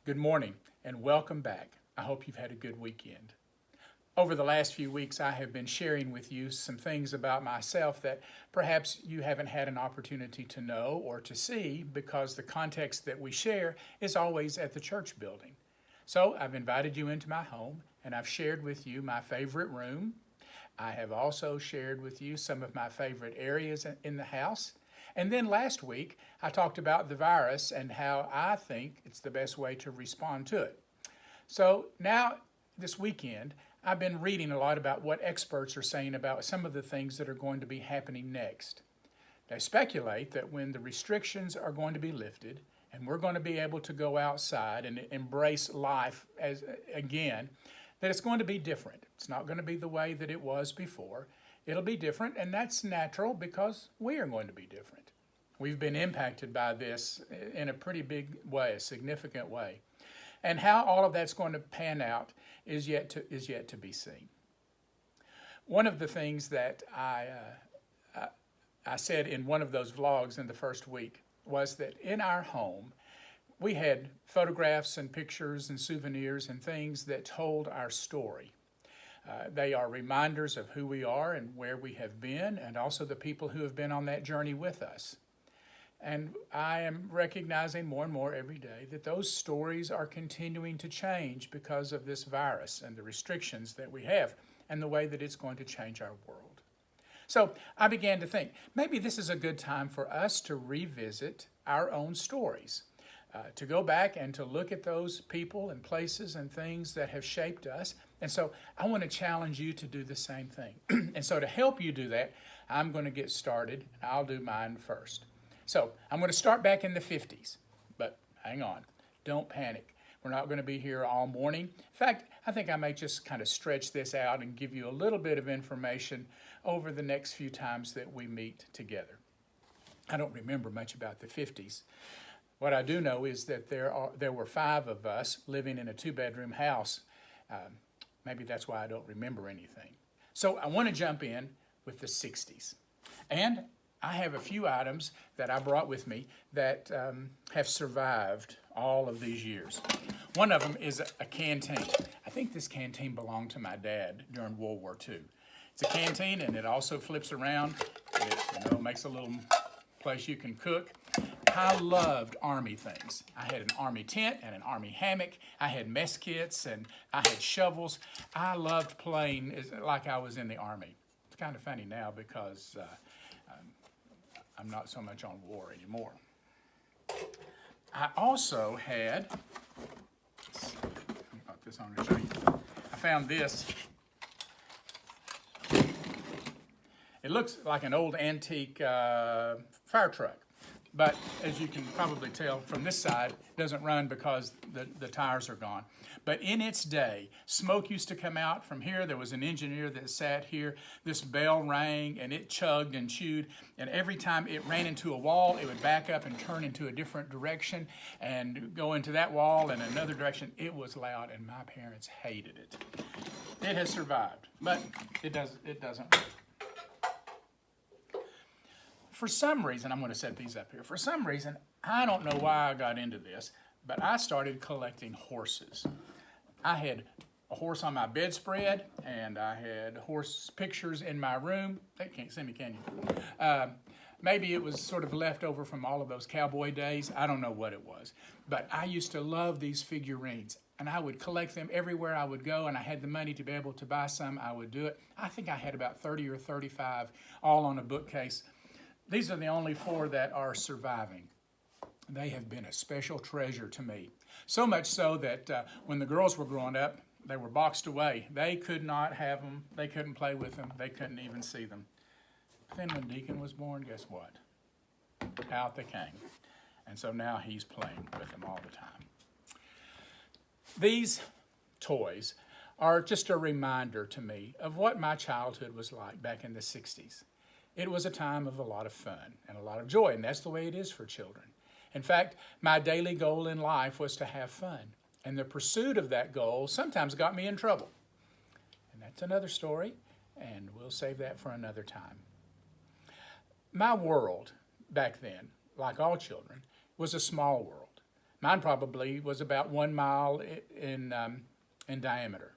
Good morning and welcome back. I hope you've had a good weekend. Over the last few weeks, I have been sharing with you some things about myself that perhaps you haven't had an opportunity to know or to see because the context that we share is always at the church building. So I've invited you into my home and I've shared with you my favorite room. I have also shared with you some of my favorite areas in the house. And then last week, I talked about the virus and how I think it's the best way to respond to it. So now, this weekend, I've been reading a lot about what experts are saying about some of the things that are going to be happening next. They speculate that when the restrictions are going to be lifted and we're going to be able to go outside and embrace life as again, that it's going to be different. It's not going to be the way that it was before. It'll be different, and that's natural because we are going to be different. We've been impacted by this in a pretty big way, a significant way. And how all of that's going to pan out is yet to be seen. One of the things that I said in one of those vlogs in the first week was that in our home, we had photographs and pictures and souvenirs and things that told our story. They are reminders of who we are and where we have been, and also the people who have been on that journey with us. And I am recognizing more and more every day that those stories are continuing to change because of this virus and the restrictions that we have and the way that it's going to change our world. So I began to think, maybe this is a good time for us to revisit our own stories, to go back and to look at those people and places and things that have shaped us. And so I want to challenge you to do the same thing. And so to help you do that, I'm going to get started, and I'll do mine first. So I'm going to start back in the 50s, but hang on, don't panic. We're not going to be here all morning. In fact, I think I may just kind of stretch this out and give you a little bit of information over the next few times that we meet together. I don't remember much about the 50s. What I do know is that there were 5 of us living in a 2-bedroom house. Maybe that's why I don't remember anything. So I want to jump in with the 60s. And I have a few items that I brought with me that have survived all of these years. One of them is a canteen. I think this canteen belonged to my dad during World War II. It's a canteen, and it also flips around. It makes a little place you can cook. I loved Army things. I had an Army tent and an Army hammock. I had mess kits, and I had shovels. I loved playing like I was in the Army. It's kind of funny now because I'm not so much on war anymore. I also had, let's see, let me put this on to show you. I found this. It looks like an old antique fire truck, but as you can probably tell from this side, it doesn't run because the tires are gone. But in its day, smoke used to come out from here. There was an engineer that sat here. This bell rang, and it chugged and chewed. And every time it ran into a wall, it would back up and turn into a different direction and go into that wall and another direction. It was loud, and my parents hated it. It has survived, but it doesn't work. For some reason, I'm going to set these up here. For some reason, I don't know why I got into this, but I started collecting horses. I had a horse on my bedspread, and I had horse pictures in my room. They can't see me, can you? Maybe it was sort of left over from all of those cowboy days. I don't know what it was. But I used to love these figurines, and I would collect them everywhere I would go, and I had the money to be able to buy some. I would do it. I think I had about 30 or 35 all on a bookcase. These are the only 4 that are surviving. They have been a special treasure to me. So much so that when the girls were growing up, they were boxed away. They could not have them. They couldn't play with them. They couldn't even see them. Then when Deacon was born, guess what? Out they came. And so now he's playing with them all the time. These toys are just a reminder to me of what my childhood was like back in the 60s. It was a time of a lot of fun and a lot of joy, and that's the way it is for children. In fact, my daily goal in life was to have fun, and the pursuit of that goal sometimes got me in trouble. And that's another story, and we'll save that for another time. My world back then, like all children, was a small world. Mine probably was about 1 mile in diameter.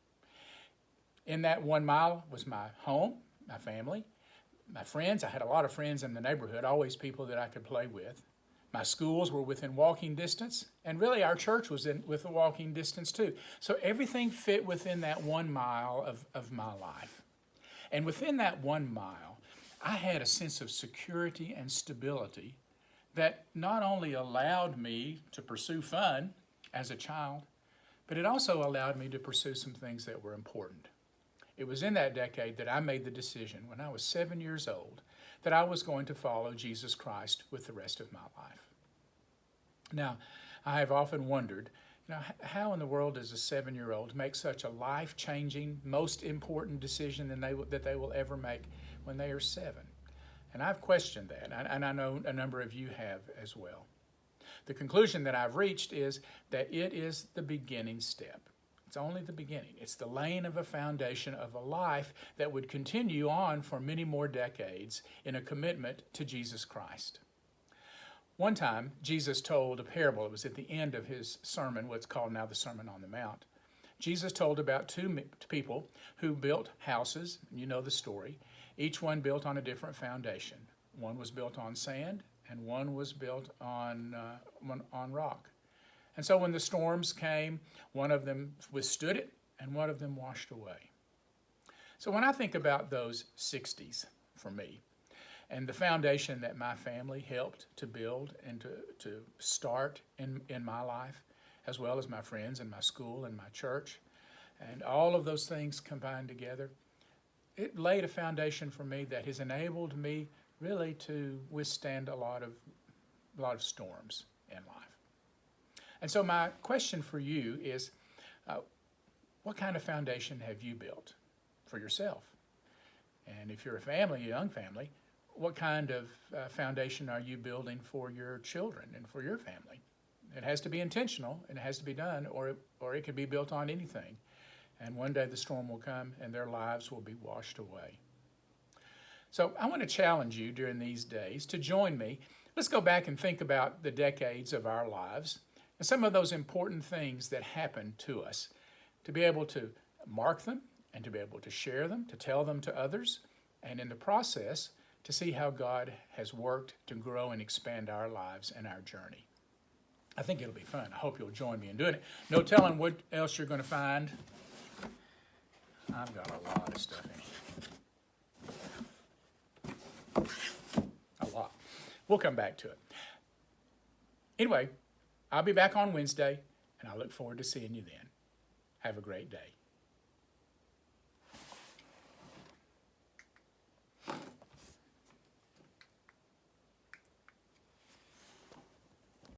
In that 1 mile was my home, my family, my friends. I had a lot of friends in the neighborhood, always people that I could play with. My schools were within walking distance, and really our church was within walking distance too. So everything fit within that 1 mile of my life. And within that 1 mile, I had a sense of security and stability that not only allowed me to pursue fun as a child, but it also allowed me to pursue some things that were important. It was in that decade that I made the decision when I was 7 years old that I was going to follow Jesus Christ with the rest of my life. Now, I have often wondered, how in the world does a 7-year-old make such a life-changing, most important decision that they will ever make when they are 7? And I've questioned that, and I know a number of you have as well. The conclusion that I've reached is that it is the beginning step. It's only the beginning. It's the laying of a foundation of a life that would continue on for many more decades in a commitment to Jesus Christ. One time, Jesus told a parable. It was at the end of his sermon, what's called now the Sermon on the Mount. Jesus told about two people who built houses. You know the story. Each one built on a different foundation. One was built on sand, and one was built on rock. And so when the storms came, one of them withstood it, and one of them washed away. So when I think about those 60s for me, and the foundation that my family helped to build and to start in my life, as well as my friends and my school and my church, and all of those things combined together, it laid a foundation for me that has enabled me really to withstand a lot of storms in life. And so my question for you is, what kind of foundation have you built for yourself? And if you're a young family, what kind of foundation are you building for your children and for your family? It has to be intentional, and it has to be done, or it could be built on anything. And one day the storm will come and their lives will be washed away. So I want to challenge you during these days to join me. Let's go back and think about the decades of our lives and some of those important things that happened to us, to be able to mark them and to be able to share them, to tell them to others, and in the process, to see how God has worked to grow and expand our lives and our journey. I think it'll be fun. I hope you'll join me in doing it. No telling what else you're going to find. I've got a lot of stuff in here. A lot. We'll come back to it. Anyway, I'll be back on Wednesday, and I look forward to seeing you then. Have a great day.